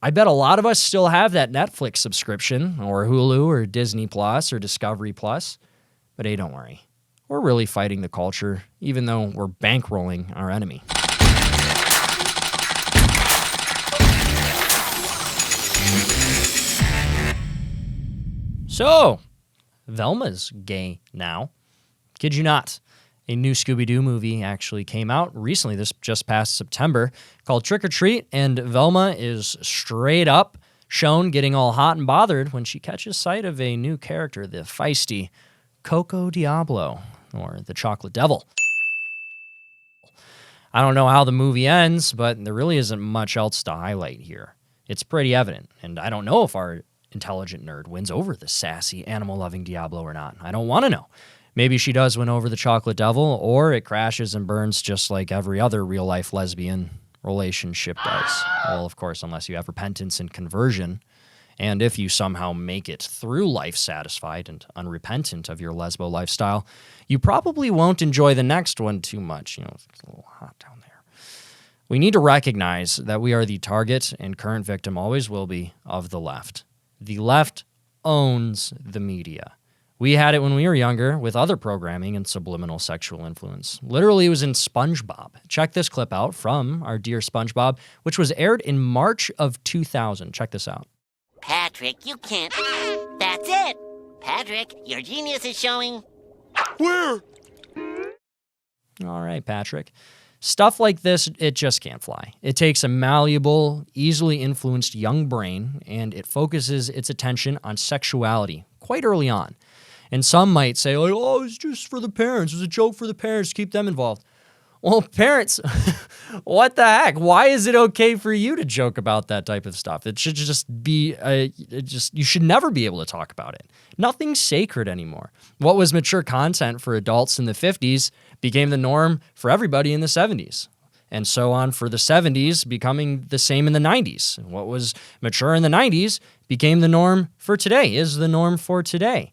I bet a lot of us still have that Netflix subscription or Hulu or Disney Plus or Discovery Plus. But hey, don't worry. We're really fighting the culture, even though we're bankrolling our enemy. So, Velma's gay now. Kid you not. A new Scooby-Doo movie actually came out recently, this just past September, called Trick or Treat, and Velma is straight up shown getting all hot and bothered when she catches sight of a new character, the feisty Coco Diablo, or the Chocolate Devil. I don't know how the movie ends, but there really isn't much else to highlight here. It's pretty evident, and I don't know if our intelligent nerd wins over the sassy, animal-loving Diablo or not. I don't want to know. Maybe she does win over the Chocolate Devil, or it crashes and burns just like every other real-life lesbian relationship does. Well, of course, unless you have repentance and conversion, and if you somehow make it through life satisfied and unrepentant of your lesbo lifestyle, you probably won't enjoy the next one too much. You know, it's a little hot down there. We need to recognize that we are the target and current victim, always will be, of the left. The left owns the media. We had it when we were younger with other programming and subliminal sexual influence. Literally, it was in SpongeBob. Check this clip out from our dear SpongeBob, which was aired in March of 2000. Check this out. Patrick, you can't. That's it. Patrick, your genius is showing. Where? All right, Patrick. Stuff like this, it just can't fly. It takes a malleable, easily influenced young brain, and it focuses its attention on sexuality quite early on. And some might say, like, oh, it's just for the parents. It was a joke for the parents. Keep them involved. Well, parents, what the heck? Why is it okay for you to joke about that type of stuff? It should just be, you should never be able to talk about it. Nothing's sacred anymore. What was mature content for adults in the 50s became the norm for everybody in the 70s. And so on for the 70s, becoming the same in the 90s. What was mature in the 90s became the norm for today, is the norm for today.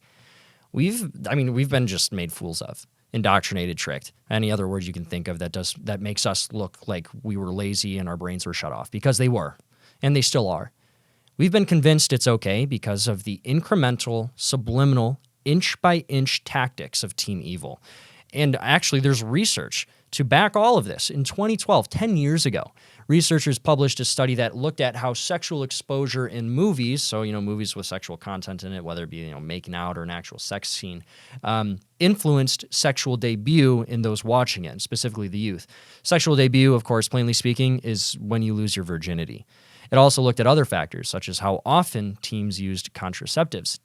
We've been just made fools of, indoctrinated, tricked, any other word you can think of that makes us look like we were lazy and our brains were shut off, because they were, and they still are. We've been convinced it's okay because of the incremental, subliminal, inch-by-inch tactics of Team Evil. And actually, there's research to back all of this. In 2012, 10 years ago, researchers published a study that looked at how sexual exposure in movies, so, movies with sexual content in it, whether it be, making out or an actual sex scene, influenced sexual debut in those watching it, specifically the youth. Sexual debut, of course, plainly speaking, is when you lose your virginity. It also looked at other factors, such as how often teens used contraceptives.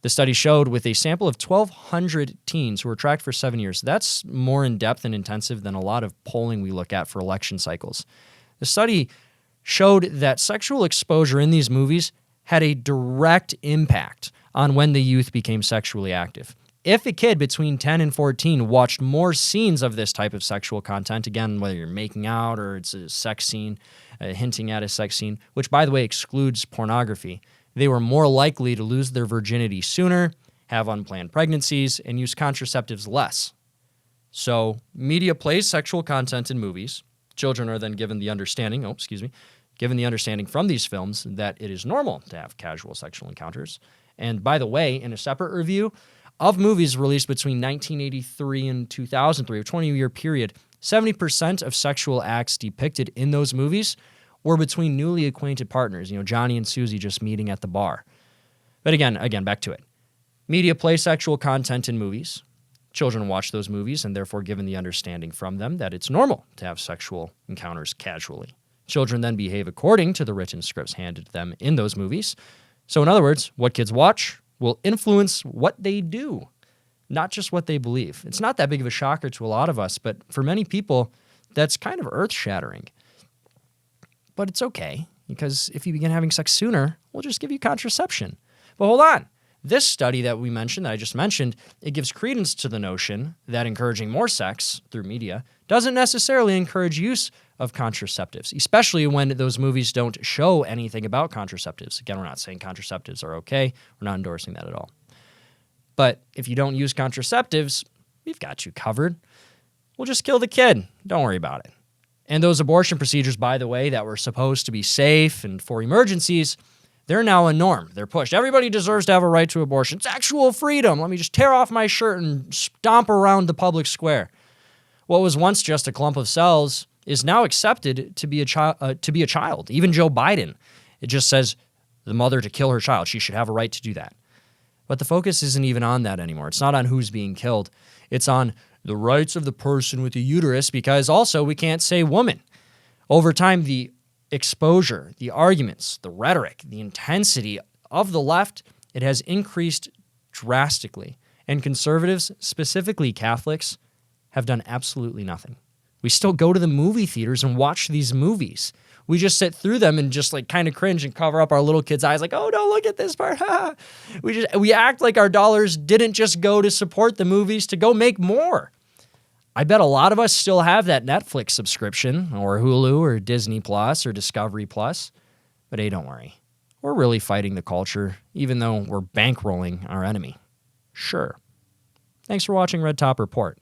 The study showed with a sample of 1,200 teens who were tracked for 7 years. That's more in-depth and intensive than a lot of polling we look at for election cycles. The study showed that sexual exposure in these movies had a direct impact on when the youth became sexually active. If a kid between 10 and 14 watched more scenes of this type of sexual content, again, whether you're making out or it's a sex scene, hinting at a sex scene, which, by the way, excludes pornography, they were more likely to lose their virginity sooner, have unplanned pregnancies, and use contraceptives less. So, media plays sexual content in movies. Children are then given the understanding from these films that it is normal to have casual sexual encounters. And by the way, in a separate review of movies released between 1983 and 2003, a 20-year period, 70% of sexual acts depicted in those movies were between newly acquainted partners, Johnny and Susie just meeting at the bar. But again, back to it. Media play sexual content in movies. Children watch those movies and therefore given the understanding from them that it's normal to have sexual encounters casually. Children then behave according to the written scripts handed to them in those movies. So in other words, what kids watch will influence what they do, not just what they believe. It's not that big of a shocker to a lot of us, but for many people, that's kind of earth-shattering. But it's okay, because if you begin having sex sooner, we'll just give you contraception. But hold on. This study that I just mentioned, it gives credence to the notion that encouraging more sex through media doesn't necessarily encourage use of contraceptives, especially when those movies don't show anything about contraceptives. Again, we're not saying contraceptives are okay. We're not endorsing that at all. But if you don't use contraceptives, we've got you covered. We'll just kill the kid. Don't worry about it. And those abortion procedures, by the way, that were supposed to be safe and for emergencies, they're now a norm. They're pushed. Everybody deserves to have a right to abortion. It's actual freedom. Let me just tear off my shirt and stomp around the public square. What was once just a clump of cells is now accepted to be a child. Even Joe Biden, it just says the mother to kill her child. She should have a right to do that. But the focus isn't even on that anymore. It's not on who's being killed. It's on the rights of the person with the uterus, because also we can't say woman. Over time, the exposure, the arguments, the rhetoric, the intensity of the left, it has increased drastically. And conservatives, specifically Catholics, have done absolutely nothing. We still go to the movie theaters and watch these movies. We just sit through them and just like kind of cringe and cover up our little kids' eyes like, oh no, look at this part. We act like our dollars didn't just go to support the movies, to go make more. I bet a lot of us still have that Netflix subscription or Hulu or Disney Plus or Discovery Plus. But hey, don't worry. We're really fighting the culture, even though we're bankrolling our enemy. Sure. Thanks for watching Red Top Report.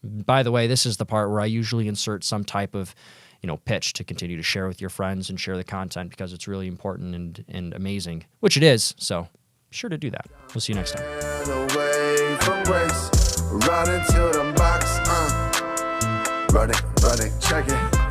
By the way, this is the part where I usually insert some type of, pitch to continue to share with your friends and share the content because it's really important and amazing, which it is. So be sure to do that. We'll see you next time. Run into the box, run it, check it.